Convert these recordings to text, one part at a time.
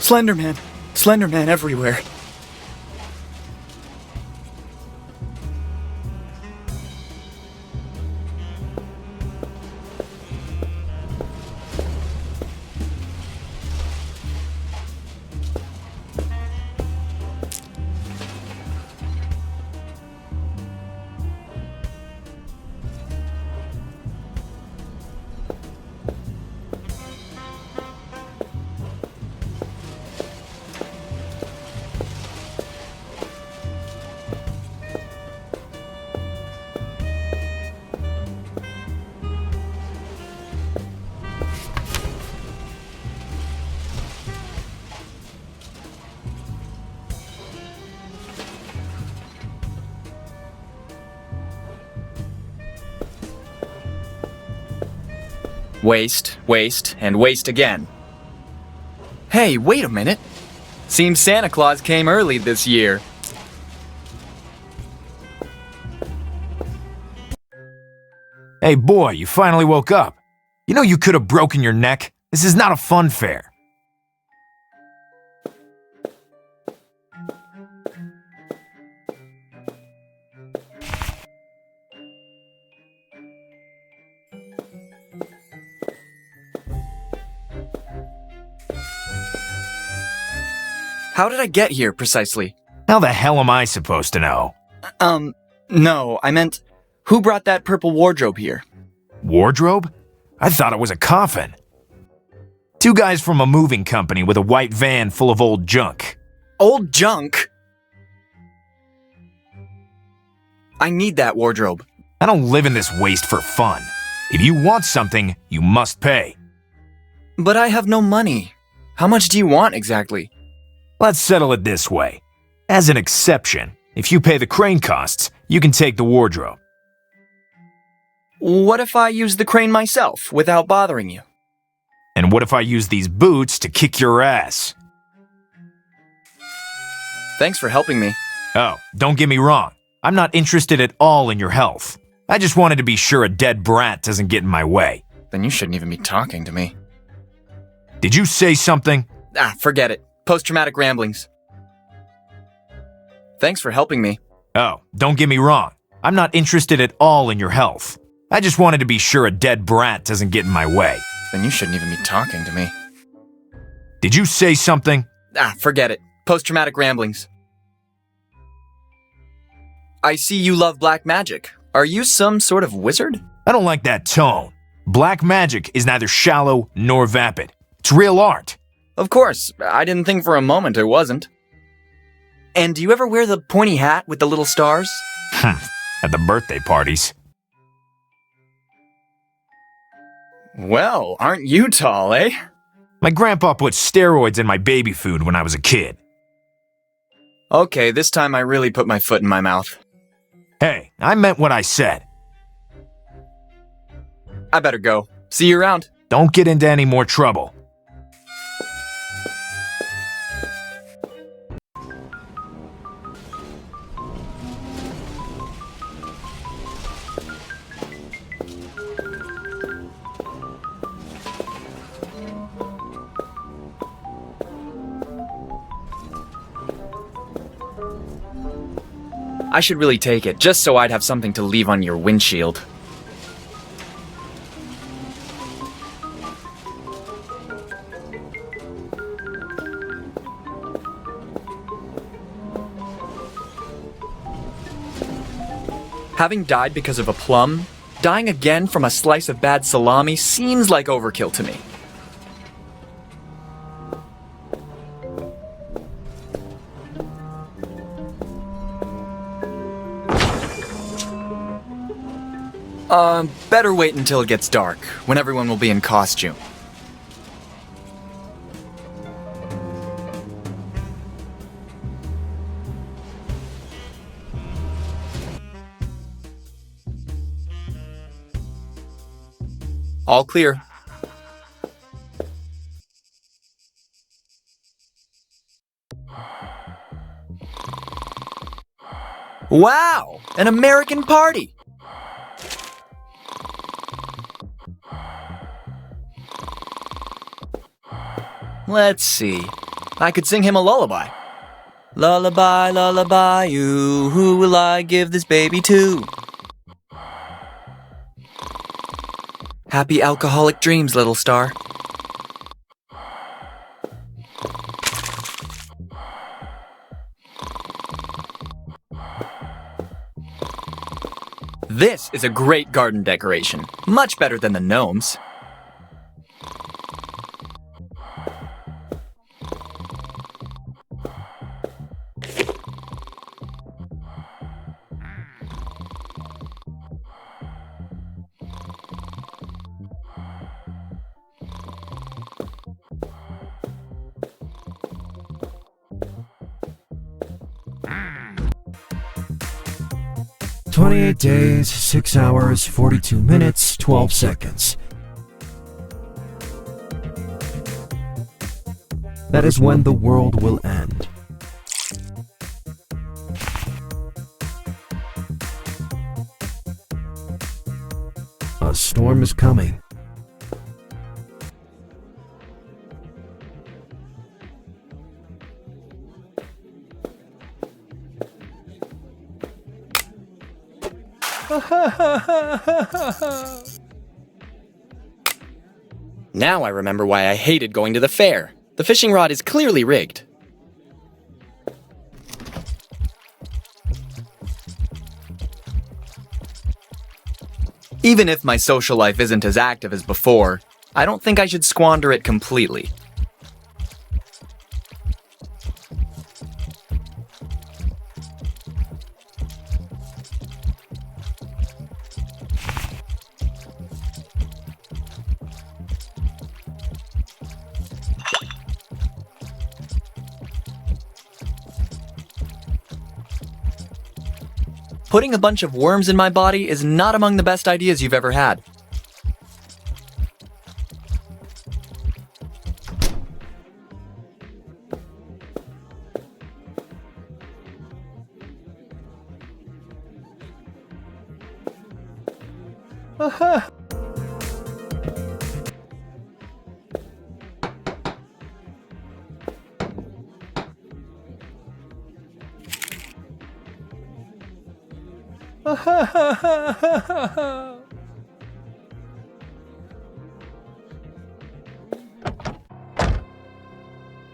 Slenderman! Slenderman everywhere. Waste, waste, and waste again. Hey, wait a minute. Seems Santa Claus came early this year. Hey boy, you finally woke up. You know you could have broken your neck. This is not a fun fair. How did I get here, precisely? How the hell am I supposed to know? No, I meant, who brought that purple wardrobe here? Wardrobe? I thought it was a coffin. Two guys from a moving company with a white van full of old junk. Old junk? I need that wardrobe. I don't live in this waste for fun. If you want something, you must pay. But I have no money. How much do you want exactly? Let's settle it this way. As an exception, if you pay the crane costs, you can take the wardrobe. What if I use the crane myself, without bothering you? And what if I use these boots to kick your ass? Thanks for helping me. Oh, don't get me wrong. I'm not interested at all in your health. I just wanted to be sure a dead brat doesn't get in my way. Then you shouldn't even be talking to me. Did you say something? Forget it. Post-traumatic ramblings. Thanks for helping me. Oh, don't get me wrong. I'm not interested at all in your health. I just wanted to be sure a dead brat doesn't get in my way. Then you shouldn't even be talking to me. Did you say something? Forget it. Post-traumatic ramblings. I see you love black magic. Are you some sort of wizard? I don't like that tone. Black magic is neither shallow nor vapid. It's real art. Of course. I didn't think for a moment it wasn't. And do you ever wear the pointy hat with the little stars? At the birthday parties. Well, aren't you tall, eh? My grandpa put steroids in my baby food when I was a kid. Okay, this time I really put my foot in my mouth. Hey, I meant what I said. I better go. See you around. Don't get into any more trouble. I should really take it, just so I'd have something to leave on your windshield. Having died because of a plum, dying again from a slice of bad salami seems like overkill to me. Better wait until it gets dark, when everyone will be in costume. All clear. Wow! An American party! Let's see. I could sing him a lullaby. Lullaby, lullaby, you, who will I give this baby to? Happy alcoholic dreams, little star. This is a great garden decoration, much better than the gnomes. "28 days, 6 hours, 42 minutes, 12 seconds. That is when the world will end. A storm is coming. Now I remember why I hated going to the fair. The fishing rod is clearly rigged. Even if my social life isn't as active as before, I don't think I should squander it completely. Putting a bunch of worms in my body is not among the best ideas you've ever had.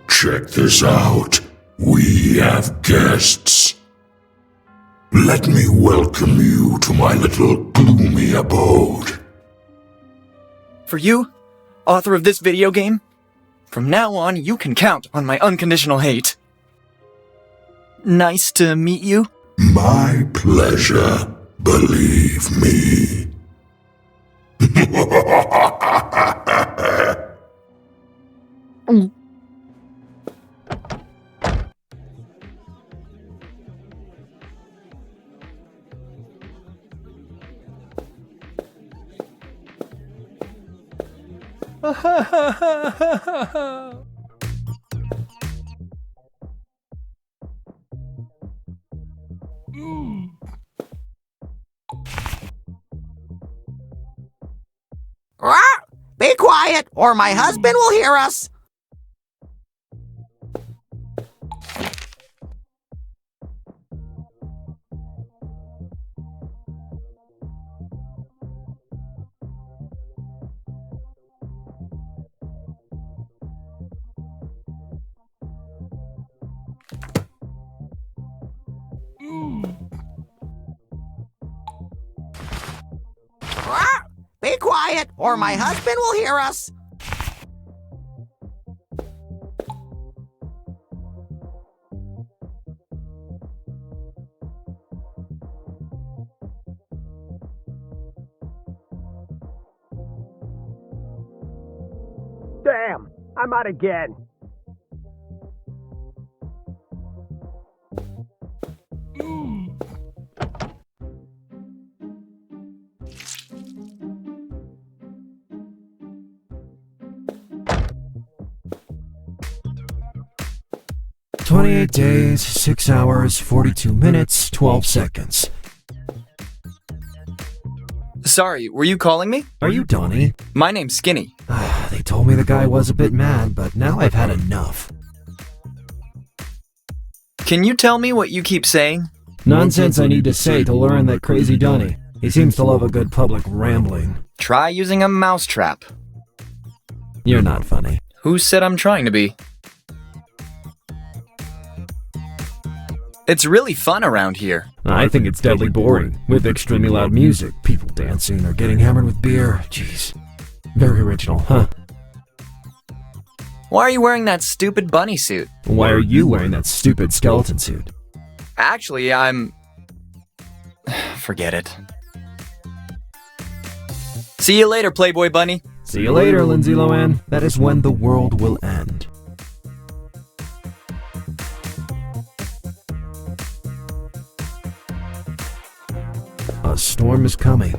Check this out. We have guests. Let me welcome you to my little gloomy abode. For you, author of this video game, from now on you can count on my unconditional hate. Nice to meet you. My pleasure, believe me. Be quiet, or my husband will hear us. Be quiet, or my husband will hear us. Damn, I'm out again. "28 days, 6 hours, 42 minutes, 12 seconds. Sorry, were you calling me? Are you Donnie? My name's Skinny. They told me the guy was a bit mad, but now I've had enough. Can you tell me what you keep saying? Nonsense I need to say to learn that crazy Dunny. He seems to love a good public rambling. Try using a mousetrap. You're not funny. Who said I'm trying to be? It's really fun around here. I think it's deadly boring, with extremely loud music, people dancing or getting hammered with beer. Jeez. Very original, huh? Why are you wearing that stupid bunny suit? Why are you wearing that stupid skeleton suit? Actually, Forget it. See you later, Playboy Bunny. See you later, Lindsay Lohan. That is when the world will end. A storm is coming.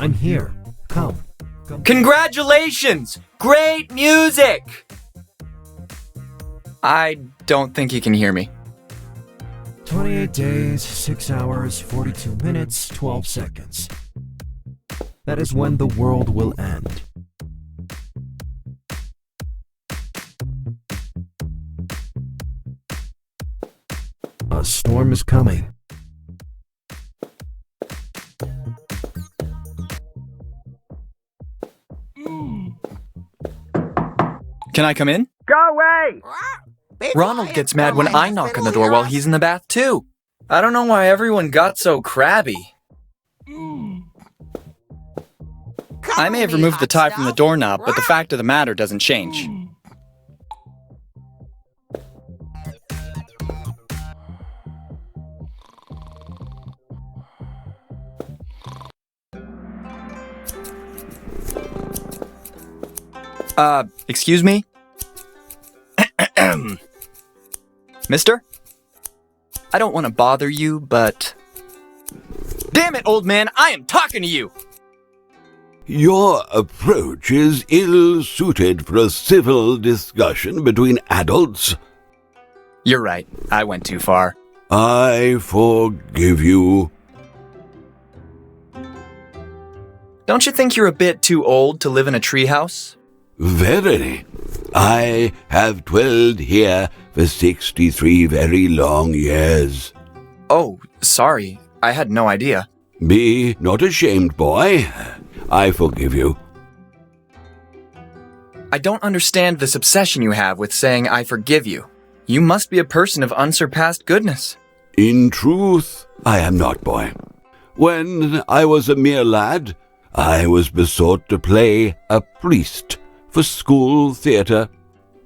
I'm here. Come. Congratulations! Great music! I don't think you can hear me. 28 days, 6 hours, 42 minutes, 12 seconds. That is when the world will end. A storm is coming. Can I come in? Go away! Be Ronald quiet, gets mad or when my I knock husband on the will door hear while us. he's in the bath too. I don't know why everyone got so crabby. I may have Cover me, removed the hot tie from the stuff. doorknob, but the fact of the matter doesn't change. Excuse me? Mister? I don't want to bother you, but... Damn it, old man, I am talking to you! Your approach is ill-suited for a civil discussion between adults. You're right, I went too far. I forgive you. Don't you think you're a bit too old to live in a treehouse? Very. I have dwelled here for 63 very long years. Oh, sorry, I had no idea. Be not ashamed, boy. I forgive you. I don't understand this obsession you have with saying I forgive you. You must be a person of unsurpassed goodness. In truth, I am not, boy. When I was a mere lad, I was besought to play a priest for school theatre.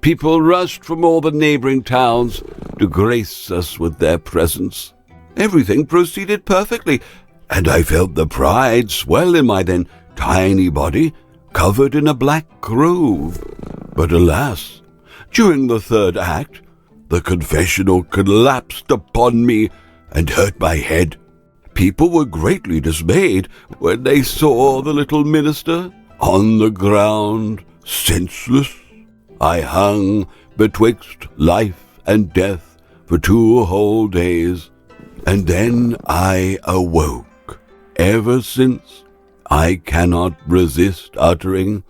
People rushed from all the neighboring towns to grace us with their presence. Everything proceeded perfectly, and I felt the pride swell in my then tiny body, covered in a black robe. But alas, during the third act, the confessional collapsed upon me and hurt my head. People were greatly dismayed when they saw the little minister on the ground, senseless. I hung betwixt life and death for 2 whole days, and then I awoke. Ever since, I cannot resist uttering,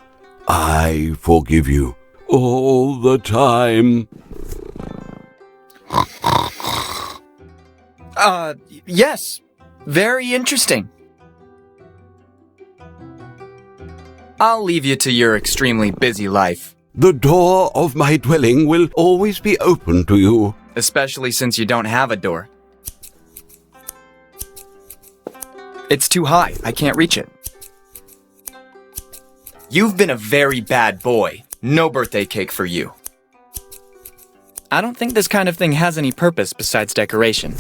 I forgive you, all the time. Yes. Very interesting. I'll leave you to your extremely busy life. The door of my dwelling will always be open to you. Especially since you don't have a door. It's too high. I can't reach it. You've been a very bad boy. No birthday cake for you. I don't think this kind of thing has any purpose besides decoration.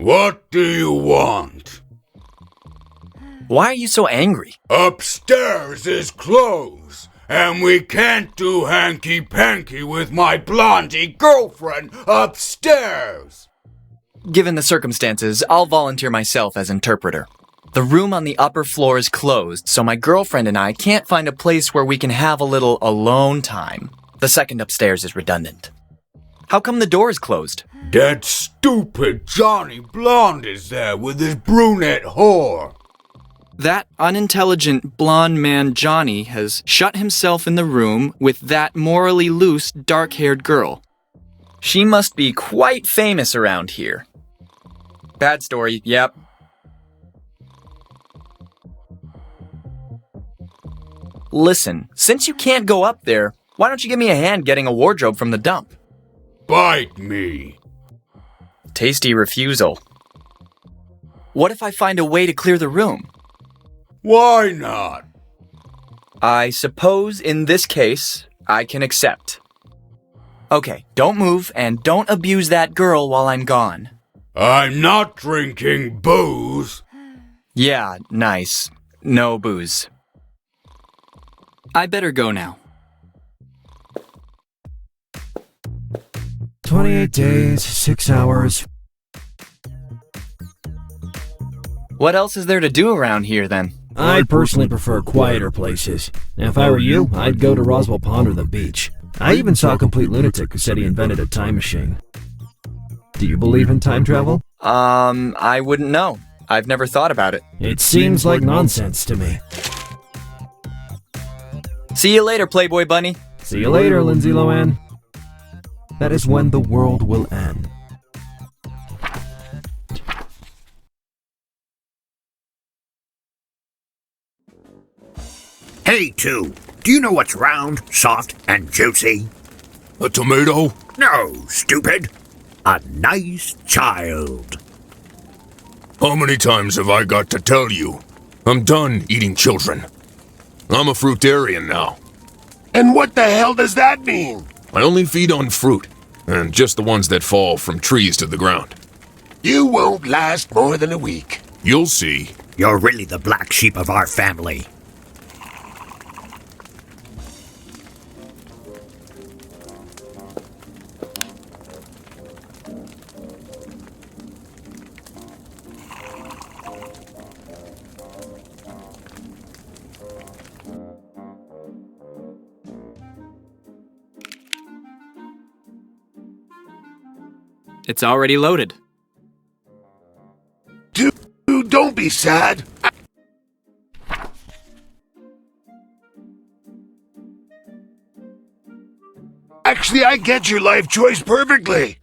What do you want? Why are you so angry? Upstairs is closed, and we can't do hanky-panky with my blondie girlfriend upstairs. Given the circumstances, I'll volunteer myself as interpreter. The room on the upper floor is closed, so my girlfriend and I can't find a place where we can have a little alone time. The second upstairs is redundant. How come the door is closed? That stupid Johnny Blonde is there with his brunette whore. That unintelligent blonde man Johnny has shut himself in the room with that morally loose, dark-haired girl. She must be quite famous around here. Bad story, yep. Listen, since you can't go up there, why don't you give me a hand getting a wardrobe from the dump? Bite me. Tasty refusal. What if I find a way to clear the room? Why not? I suppose in this case, I can accept. Okay, don't move and don't abuse that girl while I'm gone. I'm not drinking booze. Yeah, nice. No booze. I better go now. 28 days, 6 hours. What else is there to do around here then? I personally prefer quieter places. If I were you, I'd go to Roswell Pond or the beach. I even saw a complete lunatic who said he invented a time machine. Do you believe in time travel? I wouldn't know. I've never thought about it. It seems like nonsense to me. See you later, Playboy Bunny. See you later, Lindsay Lohan. That is when the world will end. Hey, two, do you know what's round, soft, and juicy? A tomato? No, stupid. A nice child. How many times have I got to tell you? I'm done eating children. I'm a fruitarian now. And what the hell does that mean? I only feed on fruit, and just the ones that fall from trees to the ground. You won't last more than a week. You'll see. You're really the black sheep of our family. It's already loaded. Dude, don't be sad. Actually, I get your life choice perfectly.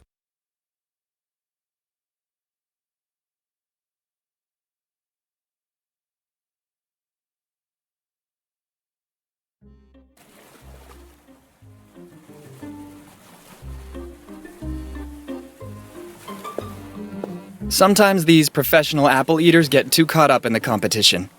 Sometimes these professional apple eaters get too caught up in the competition.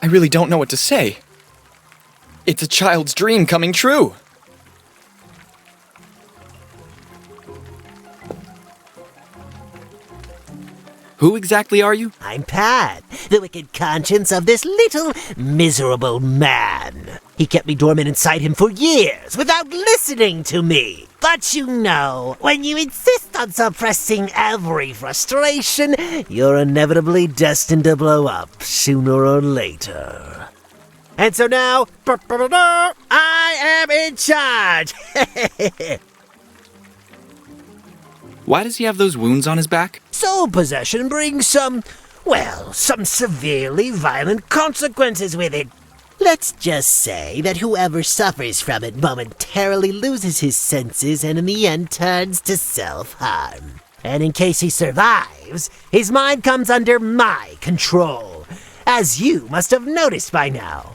I really don't know what to say. It's a child's dream coming true. Who exactly are you? I'm Pat, the wicked conscience of this little miserable man. He kept me dormant inside him for years without listening to me. But you know, when you insist on suppressing every frustration, you're inevitably destined to blow up sooner or later. And so now, I am in charge. Why does he have those wounds on his back? Soul possession brings some severely violent consequences with it. Let's just say that whoever suffers from it momentarily loses his senses and in the end turns to self-harm. And in case he survives, his mind comes under my control, as you must have noticed by now.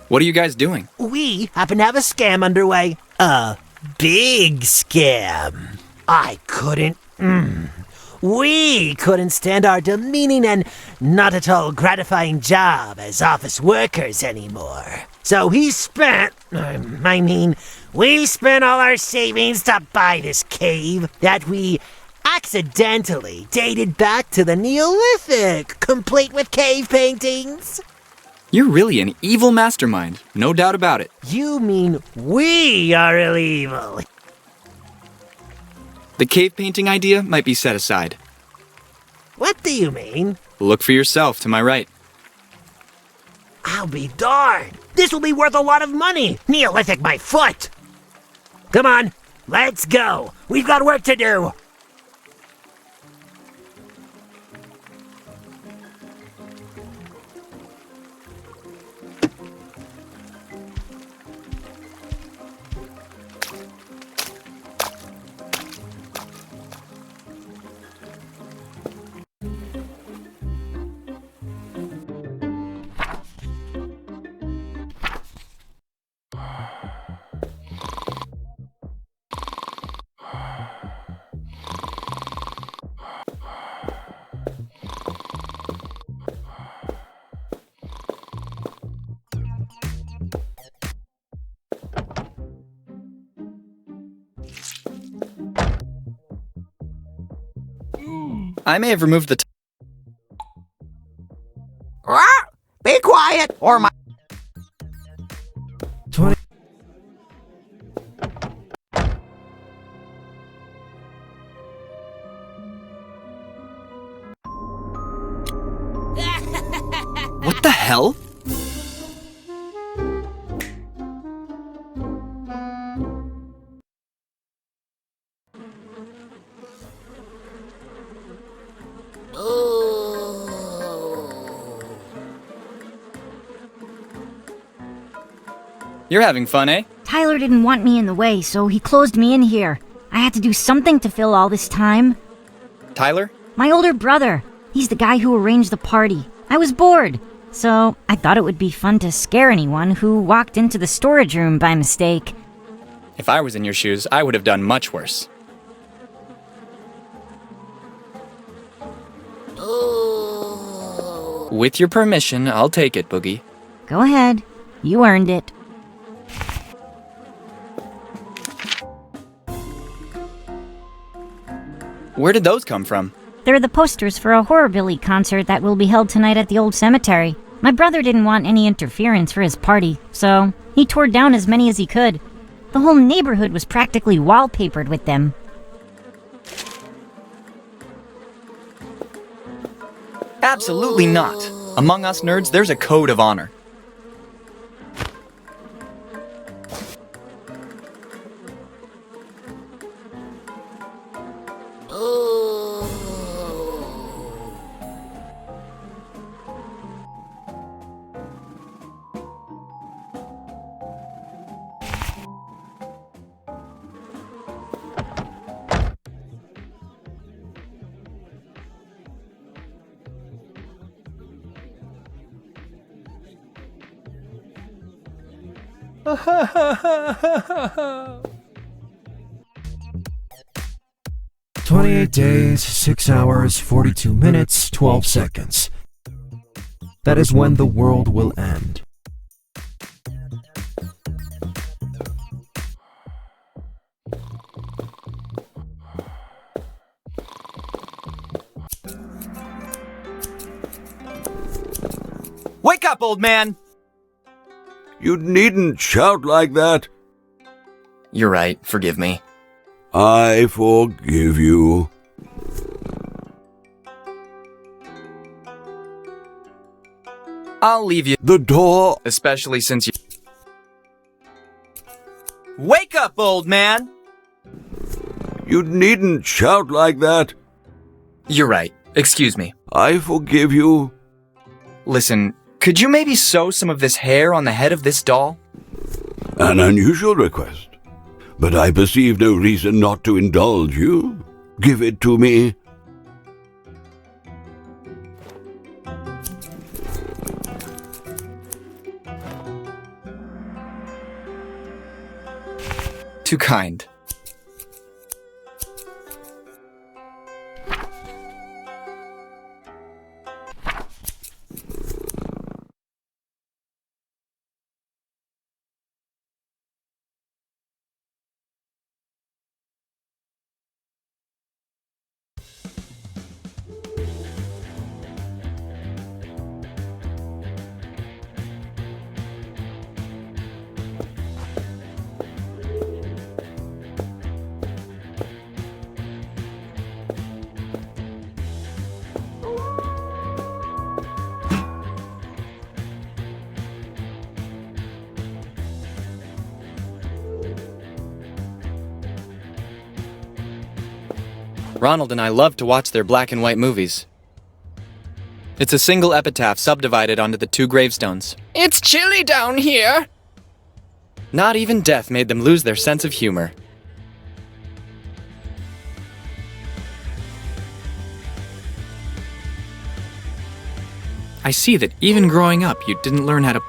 What are you guys doing? We happen to have a scam underway. A big scam. We couldn't stand our demeaning and not at all gratifying job as office workers anymore. So we spent all our savings to buy this cave that we accidentally dated back to the Neolithic, complete with cave paintings. You're really an evil mastermind, no doubt about it. You mean we are evil? The cave painting idea might be set aside. What do you mean? Look for yourself to my right. I'll be darned. This will be worth a lot of money. Neolithic my foot. Come on, let's go. We've got work to do. I may have removed the Be quiet, or my... 20. What the hell? You're having fun, eh? Tyler didn't want me in the way, so he closed me in here. I had to do something to fill all this time. Tyler? My older brother. He's the guy who arranged the party. I was bored, so I thought it would be fun to scare anyone who walked into the storage room by mistake. If I was in your shoes, I would have done much worse. With your permission, I'll take it, Boogie. Go ahead. You earned it. Where did those come from? They're the posters for a horrorbilly concert that will be held tonight at the old cemetery. My brother didn't want any interference for his party, so he tore down as many as he could. The whole neighborhood was practically wallpapered with them. Absolutely not. Among us nerds, there's a code of honor. Ha 28 days, 6 hours, 42 minutes, 12 seconds. That is when the world will end. Wake up, old man! You needn't shout like that. You're right, forgive me. I forgive you. I'll leave you the door, especially since you... Wake up, old man! You needn't shout like that. You're right. Excuse me. I forgive you. Listen, could you maybe sew some of this hair on the head of this doll? An unusual request, but I perceive no reason not to indulge you. Give it to me. Too kind. Ronald and I love to watch their black and white movies. It's a single epitaph subdivided onto the 2 gravestones. It's chilly down here. Not even death made them lose their sense of humor. I see that even growing up, you didn't learn how to...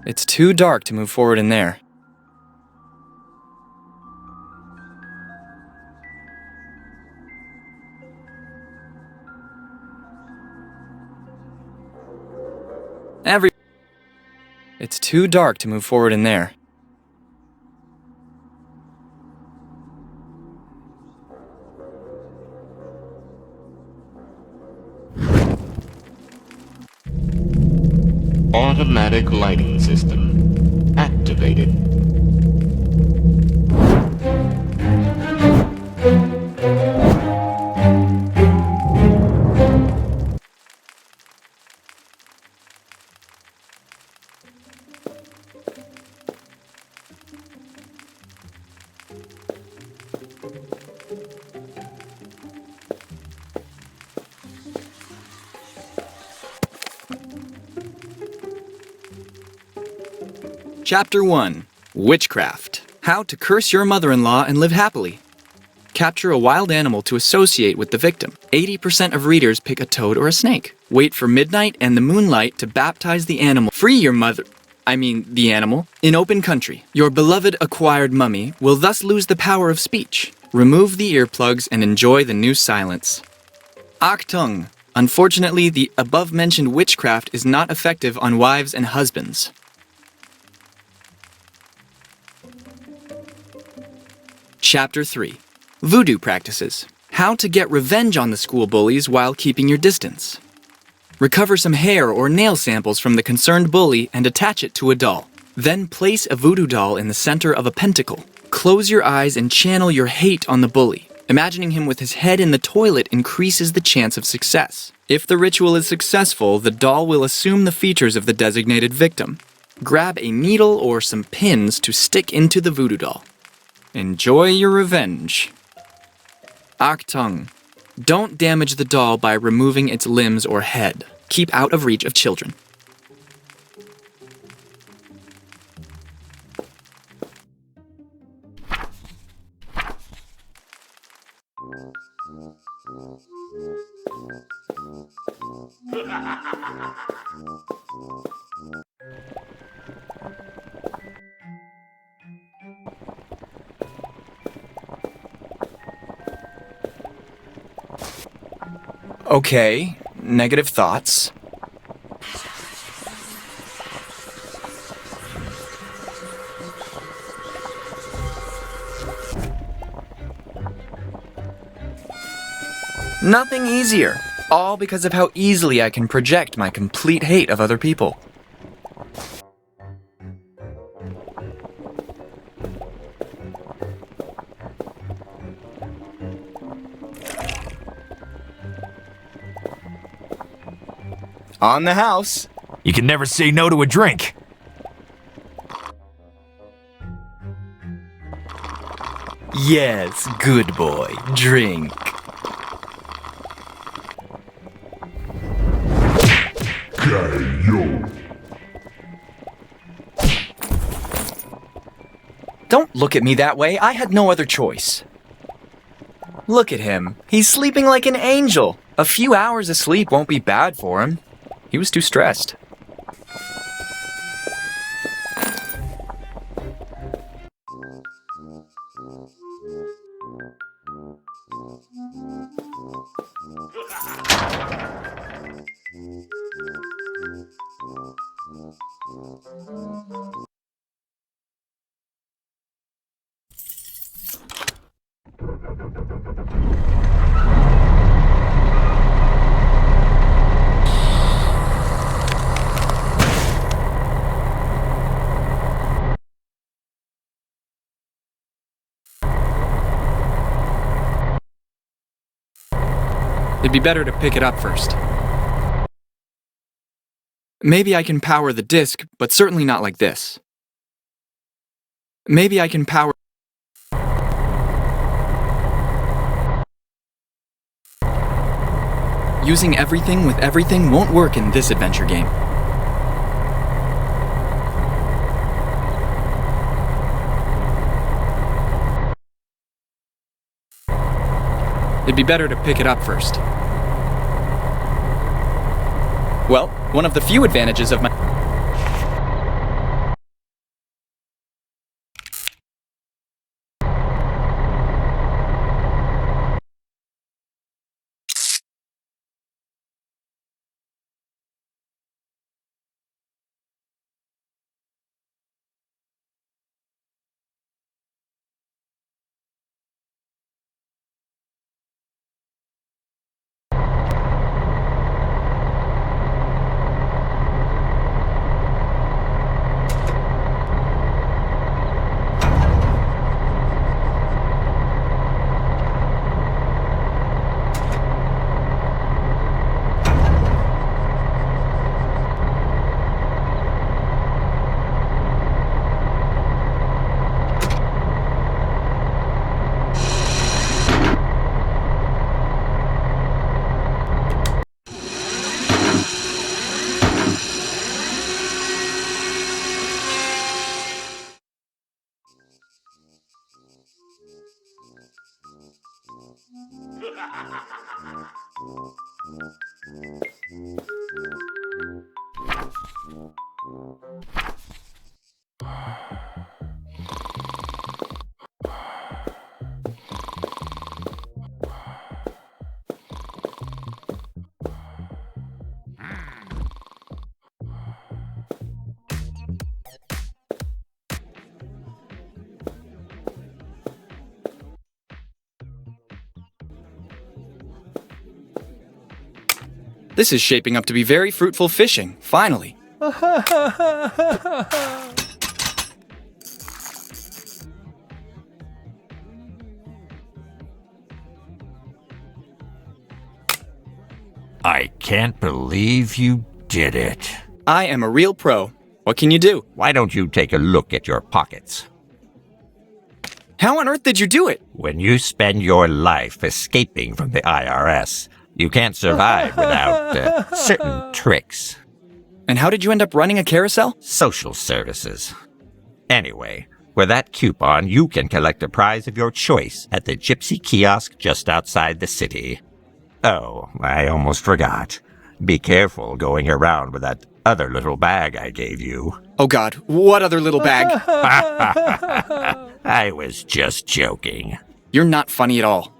It's too dark to move forward in there. It's too dark to move forward in there. Automatic lighting system activated. Chapter 1. Witchcraft. How to curse your mother-in-law and live happily. Capture a wild animal to associate with the victim. 80% of readers pick a toad or a snake. Wait for midnight and the moonlight to baptize the animal. Free your the animal, in open country. Your beloved acquired mummy will thus lose the power of speech. Remove the earplugs and enjoy the new silence. Achtung. Unfortunately, the above-mentioned witchcraft is not effective on wives and husbands. Chapter 3. Voodoo Practices. How to get revenge on the school bullies while keeping your distance. Recover some hair or nail samples from the concerned bully and attach it to a doll. Then place a voodoo doll in the center of a pentacle. Close your eyes and channel your hate on the bully. Imagining him with his head in the toilet increases the chance of success. If the ritual is successful, the doll will assume the features of the designated victim. Grab a needle or some pins to stick into the voodoo doll. Enjoy your revenge. Achtung. Don't damage the doll by removing its limbs or head. Keep out of reach of children. Okay, negative thoughts. Nothing easier. All because of how easily I can project my complete hate of other people. On the house. You can never say no to a drink. Yes, good boy. Drink. Don't look at me that way. I had no other choice. Look at him. He's sleeping like an angel. A few hours of sleep won't be bad for him. He was too stressed. It'd be better to pick it up first. Maybe I can power the disc, but certainly not like this. Maybe I can power... Using everything with everything won't work in this adventure game. It'd be better to pick it up first. Well, one of the few advantages of my... This is shaping up to be very fruitful fishing, finally. I can't believe you did it. I am a real pro. What can you do? Why don't you take a look at your pockets? How on earth did you do it? When you spend your life escaping from the IRS, you can't survive without certain tricks. And how did you end up running a carousel? Social services. Anyway, with that coupon, you can collect a prize of your choice at the Gypsy kiosk just outside the city. Oh, I almost forgot. Be careful going around with that other little bag I gave you. Oh God, what other little bag? I was just joking. You're not funny at all.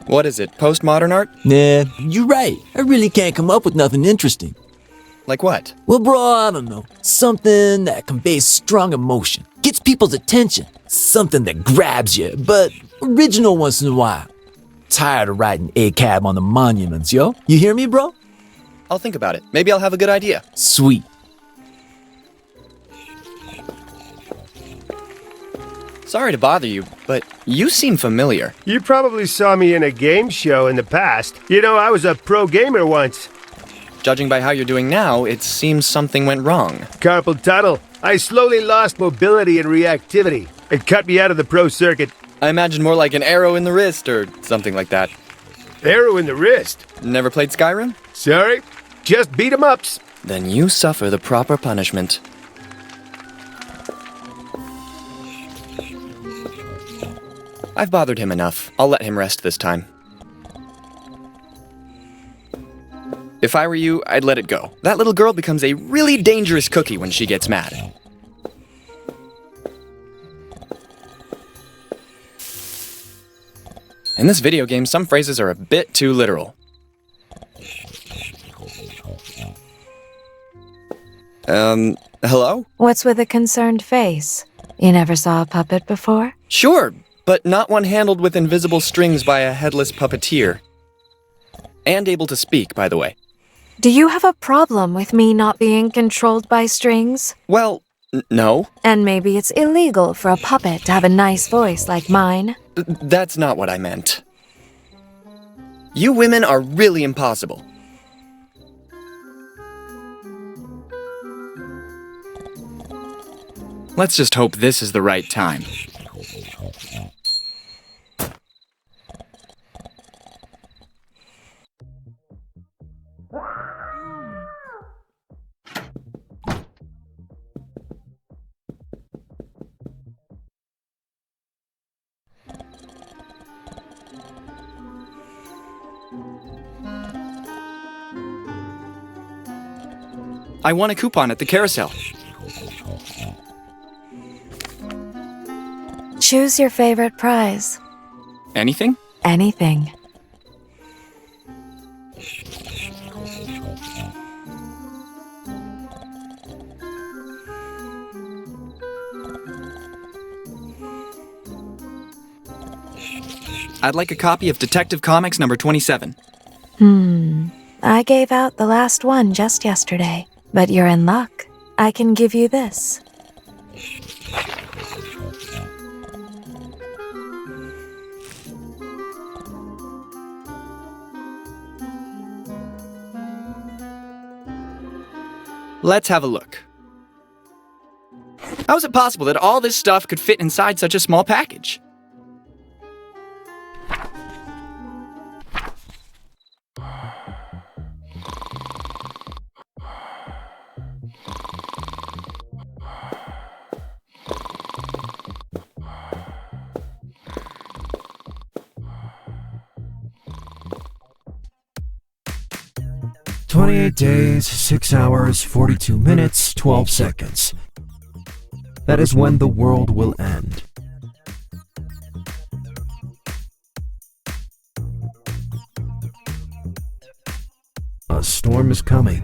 What is it, postmodern art? Nah, you're right. I really can't come up with nothing interesting. Like what? Well, bro, I don't know. Something that conveys strong emotion, gets people's attention, something that grabs you, but original once in a while. Tired of riding A-cab on the monuments, yo. You hear me, bro? I'll think about it. Maybe I'll have a good idea. Sweet. Sorry to bother you, but you seem familiar. You probably saw me in a game show in the past. You know, I was a pro gamer once. Judging by how you're doing now, it seems something went wrong. Carpal tunnel. I slowly lost mobility and reactivity. It cut me out of the pro circuit. I imagine more like an arrow in the wrist or something like that. Arrow in the wrist? Never played Skyrim? Sorry, just beat 'em ups. Then you suffer the proper punishment. I've bothered him enough. I'll let him rest this time. If I were you, I'd let it go. That little girl becomes a really dangerous cookie when she gets mad. In this video game, some phrases are a bit too literal. Hello? What's with a concerned face? You never saw a puppet before? Sure, but not one handled with invisible strings by a headless puppeteer. And able to speak, by the way. Do you have a problem with me not being controlled by strings? Well, no. And maybe it's illegal for a puppet to have a nice voice like mine? That's not what I meant. You women are really impossible. Let's just hope this is the right time. I won a coupon at the carousel. Choose your favorite prize. Anything? Anything. I'd like a copy of Detective Comics number 27. I gave out the last one just yesterday. But you're in luck. I can give you this. Let's have a look. How is it possible that all this stuff could fit inside such a small package? "28 days, 6 hours, 42 minutes, 12 seconds. That is when the world will end. A storm is coming.